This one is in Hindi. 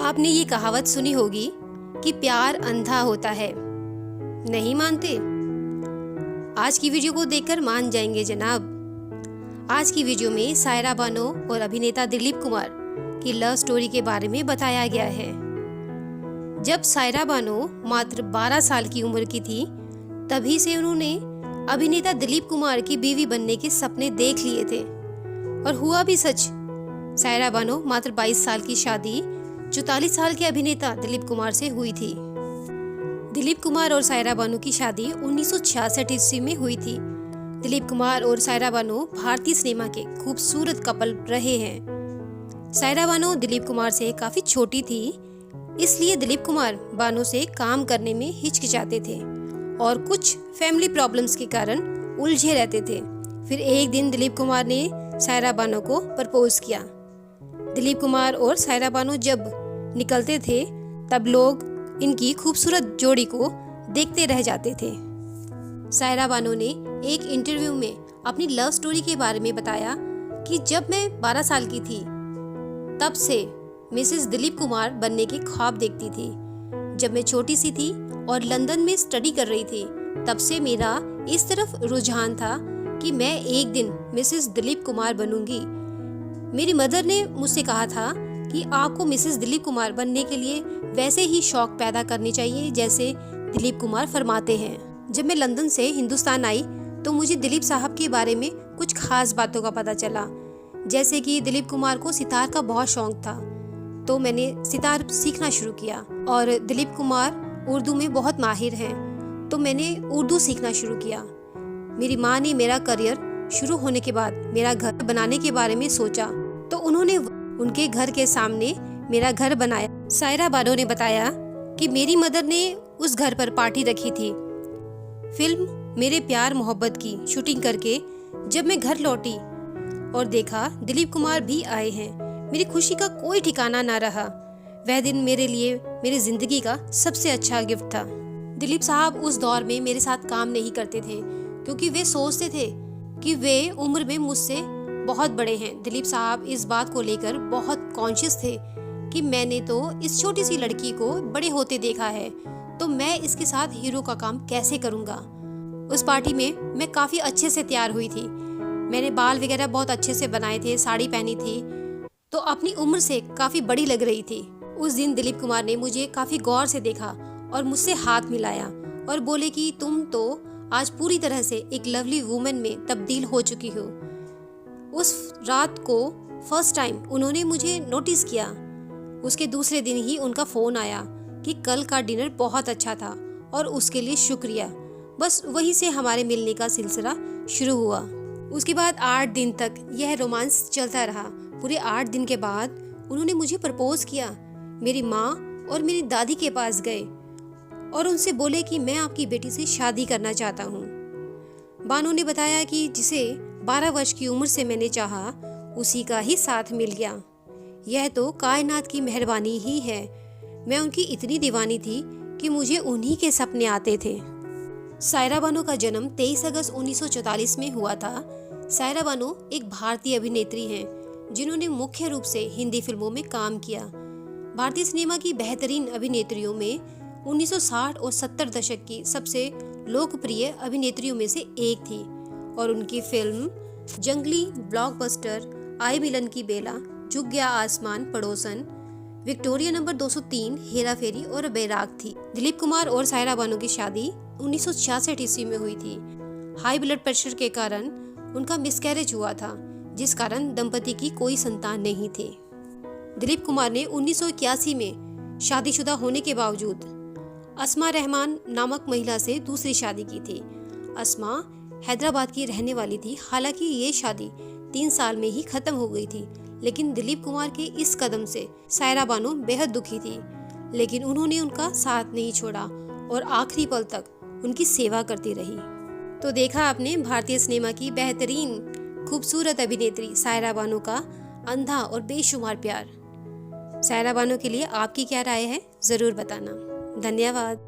आपने ये कहावत सुनी होगी कि प्यार अंधा होता है। नहीं मानते? आज की वीडियो को देखकर मान जाएंगे जनाब। आज की वीडियो में सायरा बानो और अभिनेता दिलीप कुमार की लव स्टोरी के बारे में बताया गया है। जब सायरा बानो मात्र 12 साल की उम्र की थी, तभी से उन्होंने अभिनेता दिलीप कुमार की बीवी बनने के सपने देख लिए थे और हुआ भी सच। सायरा बानो मात्र 22 साल की शादी 44 साल के अभिनेता दिलीप कुमार से हुई थी। दिलीप कुमार और सायरा बानो की शादी 1966 ईस्वी में हुई थी। दिलीप कुमार और सायरा बानो भारतीय सिनेमा के खूबसूरत कपल रहे हैं। सायरा बानो दिलीप कुमार से काफी छोटी थी, इसलिए दिलीप कुमार बानो से काम करने में हिचकिचाते थे और कुछ फैमिली प्रॉब्लम्स के कारण उलझे रहते थे। फिर एक दिन दिलीप कुमार ने सायरा बानो को प्रपोज किया। दिलीप कुमार और सायरा बानो जब निकलते थे, तब लोग इनकी खूबसूरत जोड़ी को देखते रह जाते थे। सायरा बानो ने एक इंटरव्यू में अपनी लव स्टोरी के बारे में बताया कि जब मैं 12 साल की थी, तब से मिसेस दिलीप कुमार बनने के ख्वाब देखती थी। जब मैं छोटी सी थी और लंदन में स्टडी कर रही थी, तब से मेरा इस तरफ रुझान था कि मैं एक दिन मिसेस दिलीप कुमार बनूंगी। मेरी मदर ने मुझसे कहा था कि आपको मिसेस दिलीप कुमार बनने के लिए वैसे ही शौक पैदा करनी चाहिए जैसे दिलीप कुमार फरमाते हैं। जब मैं लंदन से हिंदुस्तान आई तो मुझे दिलीप साहब के बारे में कुछ खास बातों का पता चला, जैसे कि दिलीप कुमार को सितार का बहुत शौक था, तो मैंने सितार सीखना शुरू किया। और दिलीप कुमार उर्दू में बहुत माहिर हैं, तो मैंने उर्दू सीखना शुरू किया। मेरी माँ ने मेरा करियर शुरू होने के बाद मेरा घर बनाने के बारे में सोचा, तो उन्होंने उनके घर के सामने मेरा घर बनाया। सायरा बानो ने बताया कि मेरी मदर ने उस घर पर पार्टी रखी थी। फिल्म मेरे प्यार मोहब्बत की शूटिंग करके जब मैं घर लौटी और देखा दिलीप कुमार भी आए हैं, मेरी खुशी का कोई ठिकाना ना रहा। वह दिन मेरे लिए मेरी जिंदगी का सबसे अच्छा गिफ्ट था। दिलीप साहब उस दौर में मेरे साथ काम नहीं करते थे क्योंकि वे सोचते थे कि वे उम्र में मुझसे बहुत बड़े हैं। दिलीप साहब इस बात को लेकर बहुत कॉन्शियस थे कि मैंने तो इस छोटी सी लड़की को बड़े होते देखा है, तो मैं इसके साथ हीरो का काम कैसे करूंगा। उस पार्टी में मैं काफी अच्छे से तैयार हुई थी। मैंने बाल वगैरह बहुत अच्छे से बनाए थे, साड़ी पहनी थी, तो अपनी उम्र से काफी बड़ी लग रही थी। उस दिन दिलीप कुमार ने मुझे काफी गौर से देखा और मुझसे हाथ मिलाया और बोले कि तुम तो आज पूरी तरह से एक लवली वुमेन में तब्दील हो चुकी हो। उस रात को फर्स्ट टाइम उन्होंने मुझे नोटिस किया। उसके दूसरे दिन ही उनका फोन आया कि कल का डिनर बहुत अच्छा था और उसके लिए शुक्रिया। बस वहीं से हमारे मिलने का सिलसिला शुरू हुआ। उसके बाद 8 दिन तक यह रोमांस चलता रहा। पूरे 8 दिन के बाद उन्होंने मुझे प्रपोज किया। मेरी माँ और मेरी दादी के पास गए और उनसे बोले कि मैं आपकी बेटी से शादी करना चाहता हूँ। बानो ने बताया कि जिसे 12 वर्ष की उम्र से मैंने चाहा, उसी का ही साथ मिल गया। यह तो कायनात की मेहरबानी ही है। मैं उनकी इतनी दीवानी थी कि मुझे उन्हीं के सपने आते थे। सायरा बानो का जन्म 23 अगस्त 1944 में हुआ था। सायरा बानो एक भारतीय अभिनेत्री हैं जिन्होंने मुख्य रूप से हिंदी फिल्मों में काम किया। भारतीय सिनेमा की बेहतरीन अभिनेत्रियों में 1960 और 70 दशक की सबसे लोकप्रिय अभिनेत्रियों में से एक थी और उनकी फिल्म जंगली, ब्लॉकबस्टर, आई मिलन की बेला, झुक गया आसमान, पड़ोसन, विक्टोरिया नंबर 203, हेरा फेरी और बैराग थी। दिलीप कुमार और सायरा बानो की शादी 1966 ईस्वी में हुई थी। हाई ब्लड प्रेशर के कारण उनका मिसकैरेज हुआ था, जिस कारण दंपति की कोई संतान नहीं थी। दिलीप कुमार ने 1981 में शादीशुदा होने के बावजूद अस्मा रहमान नामक महिला से दूसरी शादी की थी। अस्मा हैदराबाद की रहने वाली थी। हालांकि ये शादी 3 साल में ही खत्म हो गई थी, लेकिन दिलीप कुमार के इस कदम से सायरा बानो बेहद दुखी थी, लेकिन उन्होंने उनका साथ नहीं छोड़ा और आखिरी पल तक उनकी सेवा करती रही। तो देखा आपने भारतीय सिनेमा की बेहतरीन खूबसूरत अभिनेत्री सायरा बानो का अंधा और बेशुमार प्यार। सायरा बानो के लिए आपकी क्या राय है, जरूर बताना। धन्यवाद।